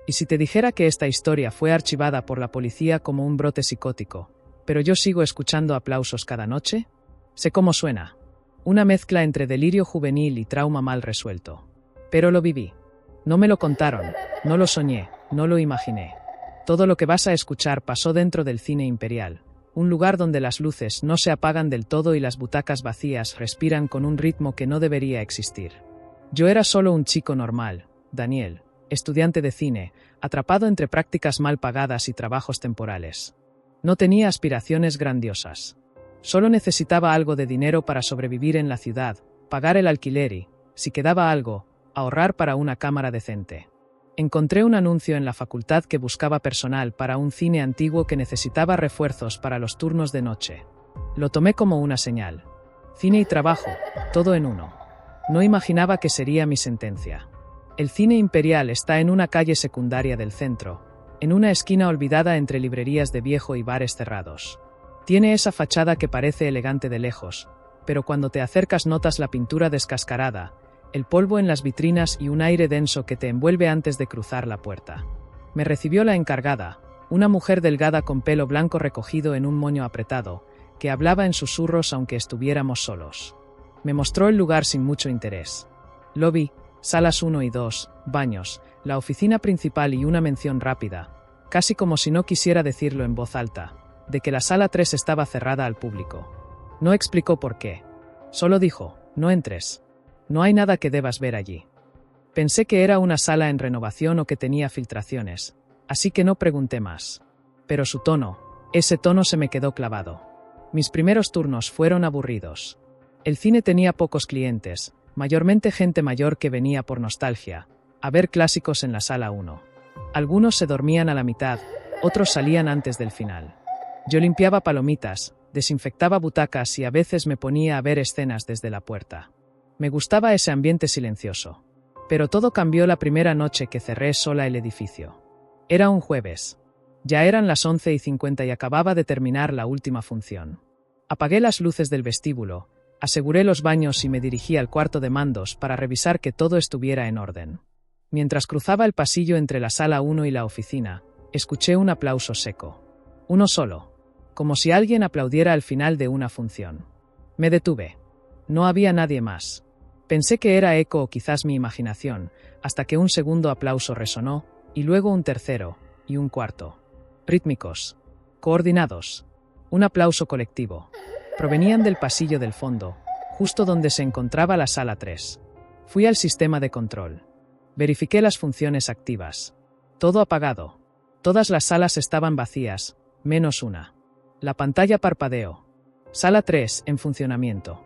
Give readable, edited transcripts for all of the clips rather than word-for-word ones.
Y si te dijera que esta historia fue archivada por la policía como un brote psicótico, pero yo sigo escuchando aplausos cada noche? Sé cómo suena. Una mezcla entre delirio juvenil y trauma mal resuelto. Pero lo viví. No me lo contaron, no lo soñé, no lo imaginé. Todo lo que vas a escuchar pasó dentro del Cine Imperial, un lugar donde las luces no se apagan del todo y las butacas vacías respiran con un ritmo que no debería existir. Yo era solo un chico normal, Daniel, estudiante de cine, atrapado entre prácticas mal pagadas y trabajos temporales. No tenía aspiraciones grandiosas. Solo necesitaba algo de dinero para sobrevivir en la ciudad, pagar el alquiler y, si quedaba algo, ahorrar para una cámara decente. Encontré un anuncio en la facultad que buscaba personal para un cine antiguo que necesitaba refuerzos para los turnos de noche. Lo tomé como una señal. Cine y trabajo, todo en uno. No imaginaba que sería mi sentencia. El Cine Imperial está en una calle secundaria del centro, en una esquina olvidada entre librerías de viejo y bares cerrados. Tiene esa fachada que parece elegante de lejos, pero cuando te acercas notas la pintura descascarada, el polvo en las vitrinas y un aire denso que te envuelve antes de cruzar la puerta. Me recibió la encargada, una mujer delgada con pelo blanco recogido en un moño apretado, que hablaba en susurros aunque estuviéramos solos. Me mostró el lugar sin mucho interés. Lobby, salas 1 y 2, baños, la oficina principal y una mención rápida, casi como si no quisiera decirlo en voz alta, de que la sala 3 estaba cerrada al público. No explicó por qué. Solo dijo, no entres. No hay nada que debas ver allí. Pensé que era una sala en renovación o que tenía filtraciones, así que no pregunté más. Pero su tono, ese tono se me quedó clavado. Mis primeros turnos fueron aburridos. El cine tenía pocos clientes, mayormente gente mayor que venía por nostalgia, a ver clásicos en la sala 1. Algunos se dormían a la mitad, otros salían antes del final. Yo limpiaba palomitas, desinfectaba butacas y a veces me ponía a ver escenas desde la puerta. Me gustaba ese ambiente silencioso. Pero todo cambió la primera noche que cerré sola el edificio. Era un jueves. Ya eran las 11:50 y acababa de terminar la última función. Apagué las luces del vestíbulo, aseguré los baños y me dirigí al cuarto de mandos para revisar que todo estuviera en orden. Mientras cruzaba el pasillo entre la sala 1 y la oficina, escuché un aplauso seco. Uno solo. Como si alguien aplaudiera al final de una función. Me detuve. No había nadie más. Pensé que era eco o quizás mi imaginación, hasta que un segundo aplauso resonó, y luego un tercero, y un cuarto. Rítmicos. Coordinados. Un aplauso colectivo. Provenían del pasillo del fondo, justo donde se encontraba la sala 3. Fui al sistema de control. Verifiqué las funciones activas. Todo apagado. Todas las salas estaban vacías, menos una. La pantalla parpadeó. Sala 3 en funcionamiento.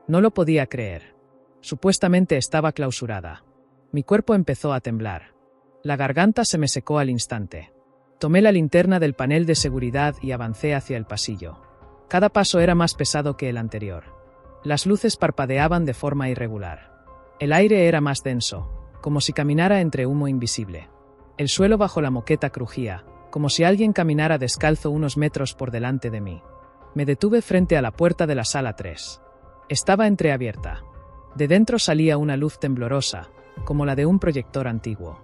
No lo podía creer. Supuestamente estaba clausurada. Mi cuerpo empezó a temblar. La garganta se me secó al instante. Tomé la linterna del panel de seguridad y avancé hacia el pasillo. Cada paso era más pesado que el anterior. Las luces parpadeaban de forma irregular. El aire era más denso, como si caminara entre humo invisible. El suelo bajo la moqueta crujía, como si alguien caminara descalzo unos metros por delante de mí. Me detuve frente a la puerta de la sala 3. Estaba entreabierta. De dentro salía una luz temblorosa, como la de un proyector antiguo.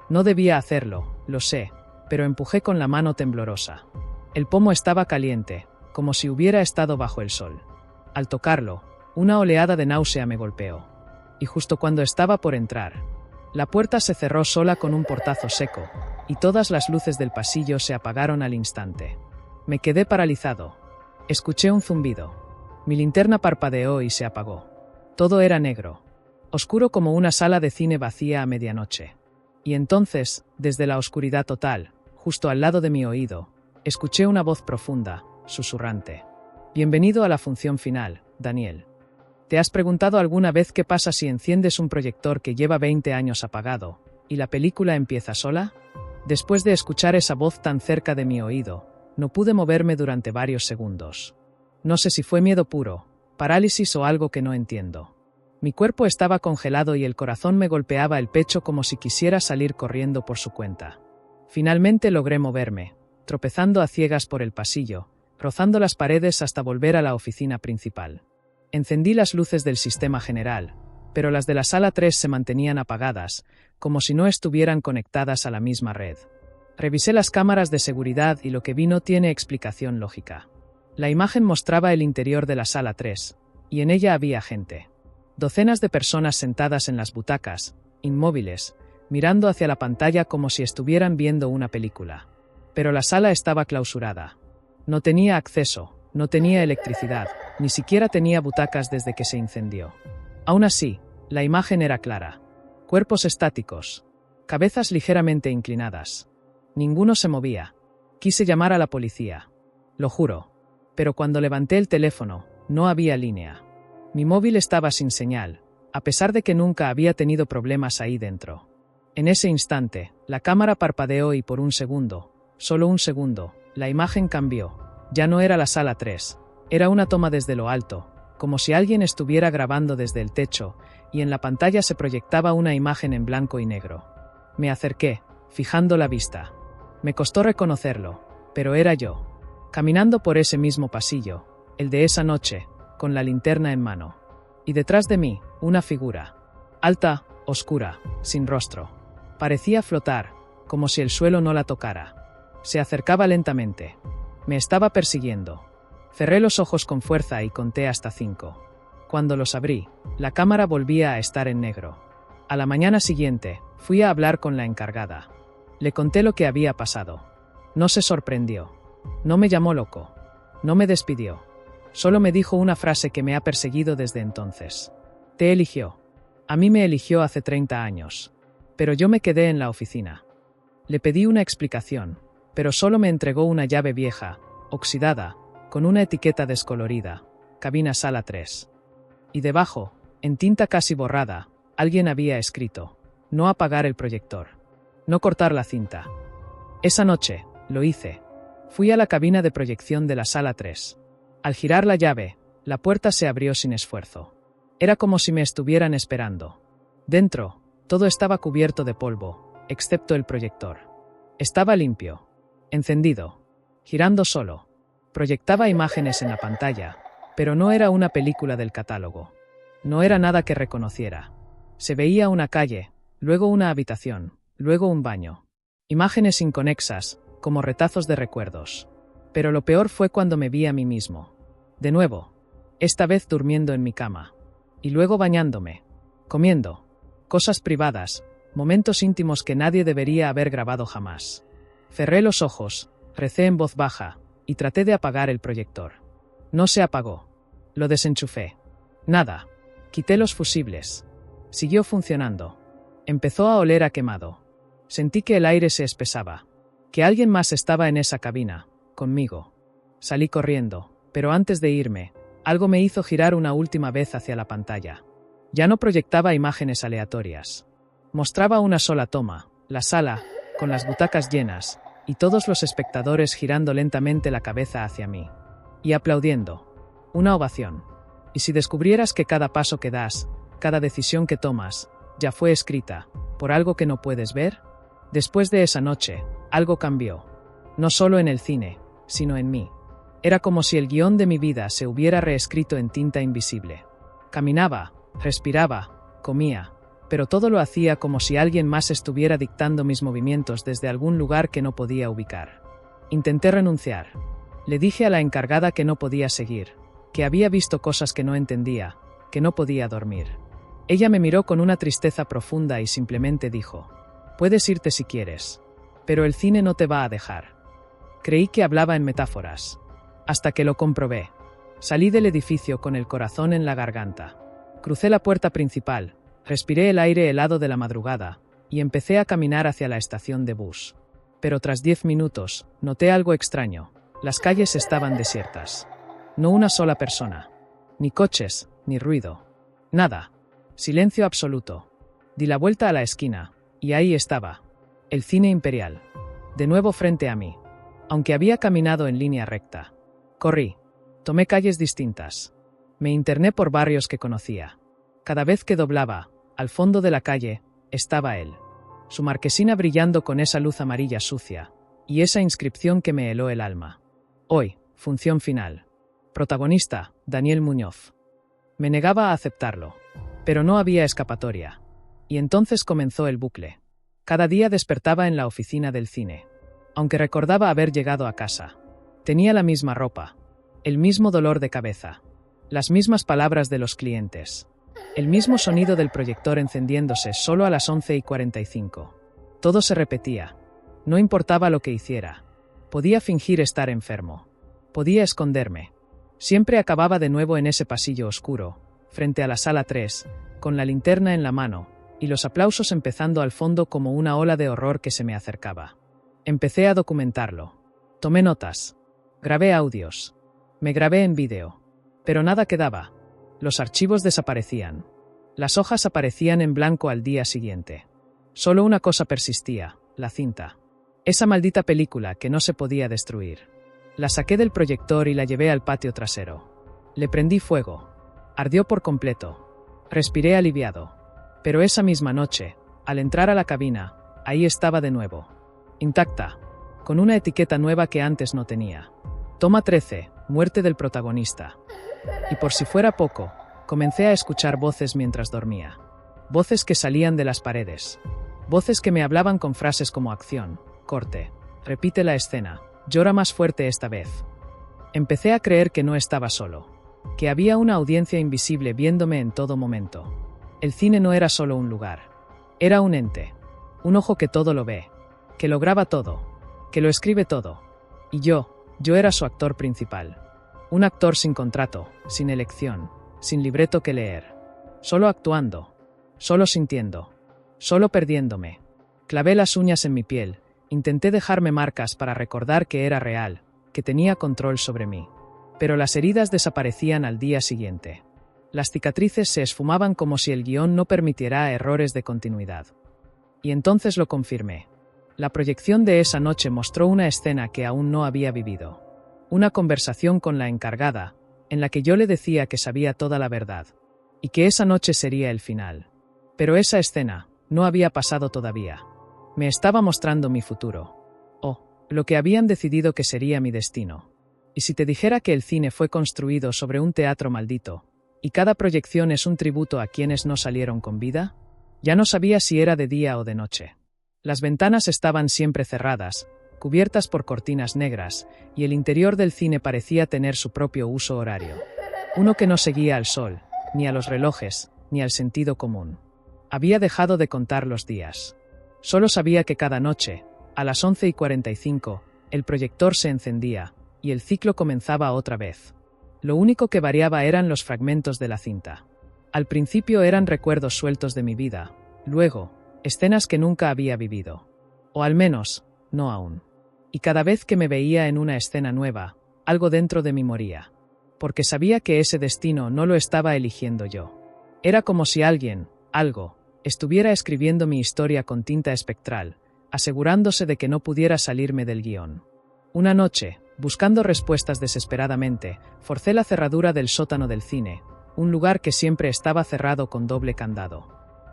No debía hacerlo, lo sé, pero empujé con la mano temblorosa. El pomo estaba caliente, como si hubiera estado bajo el sol. Al tocarlo, una oleada de náusea me golpeó. Y justo cuando estaba por entrar, la puerta se cerró sola con un portazo seco, y todas las luces del pasillo se apagaron al instante. Me quedé paralizado. Escuché un zumbido. Mi linterna parpadeó y se apagó. Todo era negro, oscuro como una sala de cine vacía a medianoche. Y entonces, desde la oscuridad total, justo al lado de mi oído, escuché una voz profunda, susurrante. Bienvenido a la función final, Daniel. ¿Te has preguntado alguna vez qué pasa si enciendes un proyector que lleva 20 años apagado, y la película empieza sola? Después de escuchar esa voz tan cerca de mi oído, no pude moverme durante varios segundos. No sé si fue miedo puro, parálisis o algo que no entiendo. Mi cuerpo estaba congelado y el corazón me golpeaba el pecho como si quisiera salir corriendo por su cuenta. Finalmente logré moverme, tropezando a ciegas por el pasillo, rozando las paredes hasta volver a la oficina principal. Encendí las luces del sistema general, pero las de la sala 3 se mantenían apagadas, como si no estuvieran conectadas a la misma red. Revisé las cámaras de seguridad y lo que vi no tiene explicación lógica. La imagen mostraba el interior de la sala 3, y en ella había gente. Docenas de personas sentadas en las butacas, inmóviles, mirando hacia la pantalla como si estuvieran viendo una película. Pero la sala estaba clausurada. No tenía acceso, no tenía electricidad, ni siquiera tenía butacas desde que se incendió. Aún así, la imagen era clara. Cuerpos estáticos, cabezas ligeramente inclinadas. Ninguno se movía. Quise llamar a la policía. Lo juro. Pero cuando levanté el teléfono, no había línea. Mi móvil estaba sin señal, a pesar de que nunca había tenido problemas ahí dentro. En ese instante, la cámara parpadeó y por un segundo, solo un segundo, la imagen cambió. Ya no era la sala 3, era una toma desde lo alto, como si alguien estuviera grabando desde el techo, y en la pantalla se proyectaba una imagen en blanco y negro. Me acerqué, fijando la vista. Me costó reconocerlo, pero era yo, caminando por ese mismo pasillo, el de esa noche, con la linterna en mano. Y detrás de mí, una figura, alta, oscura, sin rostro. Parecía flotar, como si el suelo no la tocara. Se acercaba lentamente. Me estaba persiguiendo. Cerré los ojos con fuerza y conté hasta 5. Cuando los abrí, la cámara volvía a estar en negro. A la mañana siguiente, fui a hablar con la encargada. Le conté lo que había pasado. No se sorprendió. No me llamó loco. No me despidió. Solo me dijo una frase que me ha perseguido desde entonces. Te eligió. A mí me eligió hace 30 años. Pero yo me quedé en la oficina. Le pedí una explicación, pero solo me entregó una llave vieja, oxidada, con una etiqueta descolorida, cabina sala 3. Y debajo, en tinta casi borrada, alguien había escrito, no apagar el proyector, no cortar la cinta. Esa noche, lo hice. Fui a la cabina de proyección de la sala 3. Al girar la llave, la puerta se abrió sin esfuerzo. Era como si me estuvieran esperando. Dentro, todo estaba cubierto de polvo, excepto el proyector. Estaba limpio, encendido, girando solo. Proyectaba imágenes en la pantalla, pero no era una película del catálogo. No era nada que reconociera. Se veía una calle, luego una habitación, luego un baño. Imágenes inconexas, como retazos de recuerdos. Pero lo peor fue cuando me vi a mí mismo. De nuevo, esta vez durmiendo en mi cama. Y luego bañándome, comiendo. Cosas privadas, momentos íntimos que nadie debería haber grabado jamás. Cerré los ojos, recé en voz baja, y traté de apagar el proyector. No se apagó. Lo desenchufé. Nada. Quité los fusibles. Siguió funcionando. Empezó a oler a quemado. Sentí que el aire se espesaba. Que alguien más estaba en esa cabina, conmigo. Salí corriendo, pero antes de irme, algo me hizo girar una última vez hacia la pantalla. Ya no proyectaba imágenes aleatorias. Mostraba una sola toma, la sala, con las butacas llenas, y todos los espectadores girando lentamente la cabeza hacia mí. Y aplaudiendo. Una ovación. Y si descubrieras que cada paso que das, cada decisión que tomas, ya fue escrita, por algo que no puedes ver? Después de esa noche, algo cambió. No solo en el cine, sino en mí. Era como si el guión de mi vida se hubiera reescrito en tinta invisible. Caminaba, respiraba, comía, pero todo lo hacía como si alguien más estuviera dictando mis movimientos desde algún lugar que no podía ubicar. Intenté renunciar. Le dije a la encargada que no podía seguir, que había visto cosas que no entendía, que no podía dormir. Ella me miró con una tristeza profunda y simplemente dijo, «Puedes irte si quieres, pero el cine no te va a dejar». Creí que hablaba en metáforas, hasta que lo comprobé. Salí del edificio con el corazón en la garganta. Crucé la puerta principal, respiré el aire helado de la madrugada, y empecé a caminar hacia la estación de bus. Pero tras 10 minutos, noté algo extraño. Las calles estaban desiertas. No una sola persona. Ni coches, ni ruido. Nada. Silencio absoluto. Di la vuelta a la esquina, y ahí estaba. El Cine Imperial. De nuevo frente a mí. Aunque había caminado en línea recta. Corrí. Tomé calles distintas. Me interné por barrios que conocía. Cada vez que doblaba, al fondo de la calle, estaba él. Su marquesina brillando con esa luz amarilla sucia, y esa inscripción que me heló el alma. Hoy, función final. Protagonista, Daniel Muñoz. Me negaba a aceptarlo. Pero no había escapatoria. Y entonces comenzó el bucle. Cada día despertaba en la oficina del cine. Aunque recordaba haber llegado a casa. Tenía la misma ropa. El mismo dolor de cabeza. Las mismas palabras de los clientes. El mismo sonido del proyector encendiéndose solo a las 11:45. Todo se repetía. No importaba lo que hiciera. Podía fingir estar enfermo. Podía esconderme. Siempre acababa de nuevo en ese pasillo oscuro, frente a la sala 3, con la linterna en la mano, y los aplausos empezando al fondo como una ola de horror que se me acercaba. Empecé a documentarlo. Tomé notas. Grabé audios. Me grabé en vídeo. Pero nada quedaba. Los archivos desaparecían. Las hojas aparecían en blanco al día siguiente. Solo una cosa persistía, la cinta. Esa maldita película que no se podía destruir. La saqué del proyector y la llevé al patio trasero. Le prendí fuego. Ardió por completo. Respiré aliviado. Pero esa misma noche, al entrar a la cabina, ahí estaba de nuevo. Intacta. Con una etiqueta nueva que antes no tenía. Toma 13, muerte del protagonista. Y por si fuera poco, comencé a escuchar voces mientras dormía. Voces que salían de las paredes. Voces que me hablaban con frases como acción, corte, repite la escena, llora más fuerte esta vez. Empecé a creer que no estaba solo. Que había una audiencia invisible viéndome en todo momento. El cine no era solo un lugar. Era un ente. Un ojo que todo lo ve. Que lo graba todo. Que lo escribe todo. Y yo era su actor principal. Un actor sin contrato, sin elección, sin libreto que leer. Solo actuando. Solo sintiendo. Solo perdiéndome. Clavé las uñas en mi piel. Intenté dejarme marcas para recordar que era real, que tenía control sobre mí. Pero las heridas desaparecían al día siguiente. Las cicatrices se esfumaban como si el guión no permitiera errores de continuidad. Y entonces lo confirmé. La proyección de esa noche mostró una escena que aún no había vivido. Una conversación con la encargada, en la que yo le decía que sabía toda la verdad, y que esa noche sería el final. Pero esa escena no había pasado todavía. Me estaba mostrando mi futuro. Lo que habían decidido que sería mi destino. Y si te dijera que el cine fue construido sobre un teatro maldito, y cada proyección es un tributo a quienes no salieron con vida, ya no sabía si era de día o de noche. Las ventanas estaban siempre cerradas, cubiertas por cortinas negras, y el interior del cine parecía tener su propio uso horario. Uno que no seguía al sol, ni a los relojes, ni al sentido común. Había dejado de contar los días. Solo sabía que cada noche, a las 11:45, el proyector se encendía, y el ciclo comenzaba otra vez. Lo único que variaba eran los fragmentos de la cinta. Al principio eran recuerdos sueltos de mi vida, luego, escenas que nunca había vivido. O al menos, no aún. Y cada vez que me veía en una escena nueva, algo dentro de mí moría. Porque sabía que ese destino no lo estaba eligiendo yo. Era como si alguien, algo, estuviera escribiendo mi historia con tinta espectral, asegurándose de que no pudiera salirme del guión. Una noche, buscando respuestas desesperadamente, forcé la cerradura del sótano del cine, un lugar que siempre estaba cerrado con doble candado.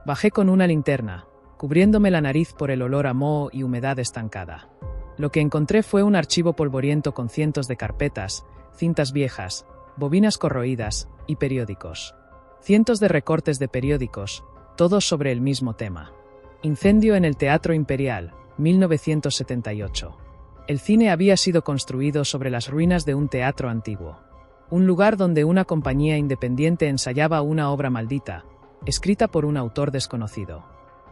Bajé con una linterna, cubriéndome la nariz por el olor a moho y humedad estancada. Lo que encontré fue un archivo polvoriento con cientos de carpetas, cintas viejas, bobinas corroídas y periódicos. Cientos de recortes de periódicos, todos sobre el mismo tema. Incendio en el Teatro Imperial, 1978. El cine había sido construido sobre las ruinas de un teatro antiguo. Un lugar donde una compañía independiente ensayaba una obra maldita, escrita por un autor desconocido.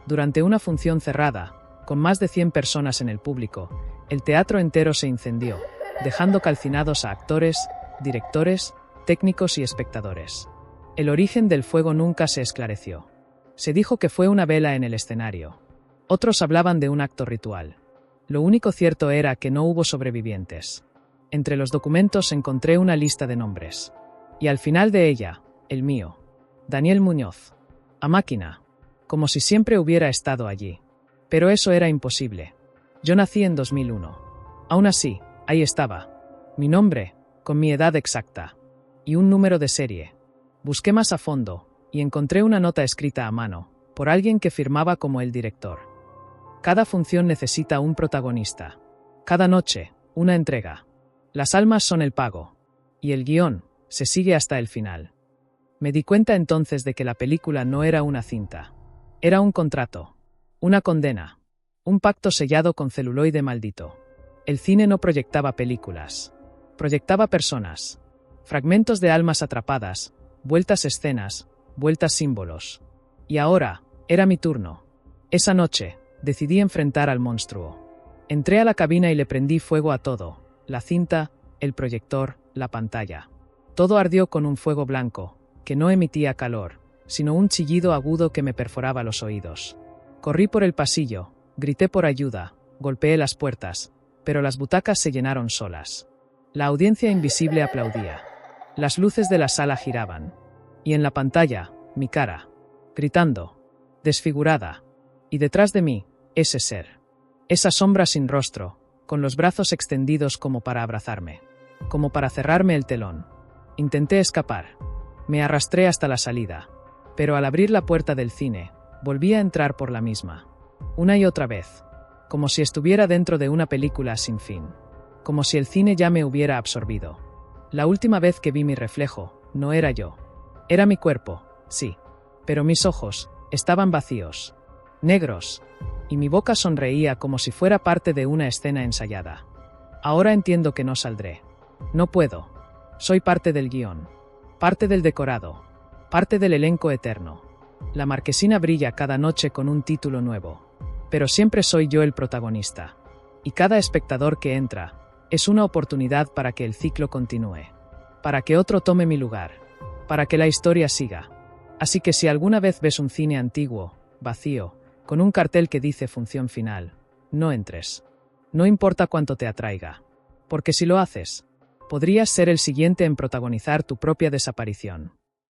Durante una función cerrada, con más de 100 personas en el público, el teatro entero se incendió, dejando calcinados a actores, directores, técnicos y espectadores. El origen del fuego nunca se esclareció. Se dijo que fue una vela en el escenario. Otros hablaban de un acto ritual. Lo único cierto era que no hubo sobrevivientes. Entre los documentos encontré una lista de nombres. Y al final de ella, el mío. Daniel Muñoz. A máquina. Como si siempre hubiera estado allí. Pero eso era imposible. Yo nací en 2001. Aún así, ahí estaba. Mi nombre, con mi edad exacta. Y un número de serie. Busqué más a fondo, y encontré una nota escrita a mano, por alguien que firmaba como el director. Cada función necesita un protagonista. Cada noche, una entrega. Las almas son el pago. Y el guión se sigue hasta el final. Me di cuenta entonces de que la película no era una cinta. Era un contrato. Una condena. Un pacto sellado con celuloide maldito. El cine no proyectaba películas. Proyectaba personas. Fragmentos de almas atrapadas, vueltas escenas, vueltas símbolos. Y ahora, era mi turno. Esa noche, decidí enfrentar al monstruo. Entré a la cabina y le prendí fuego a todo. La cinta, el proyector, la pantalla. Todo ardió con un fuego blanco, que no emitía calor, sino un chillido agudo que me perforaba los oídos. Corrí por el pasillo, grité por ayuda, golpeé las puertas, pero las butacas se llenaron solas. La audiencia invisible aplaudía. Las luces de la sala giraban. Y en la pantalla, mi cara, gritando, desfigurada. Y detrás de mí, ese ser. Esa sombra sin rostro, con los brazos extendidos como para abrazarme. Como para cerrarme el telón. Intenté escapar. Me arrastré hasta la salida. Pero al abrir la puerta del cine, volví a entrar por la misma. Una y otra vez. Como si estuviera dentro de una película sin fin. Como si el cine ya me hubiera absorbido. La última vez que vi mi reflejo, no era yo. Era mi cuerpo, sí. Pero mis ojos estaban vacíos. Negros. Y mi boca sonreía como si fuera parte de una escena ensayada. Ahora entiendo que no saldré. No puedo. Soy parte del guión. Parte del decorado. Parte del elenco eterno. La marquesina brilla cada noche con un título nuevo. Pero siempre soy yo el protagonista. Y cada espectador que entra es una oportunidad para que el ciclo continúe. Para que otro tome mi lugar. Para que la historia siga. Así que si alguna vez ves un cine antiguo, vacío, con un cartel que dice función final, no entres. No importa cuánto te atraiga. Porque si lo haces, podrías ser el siguiente en protagonizar tu propia desaparición.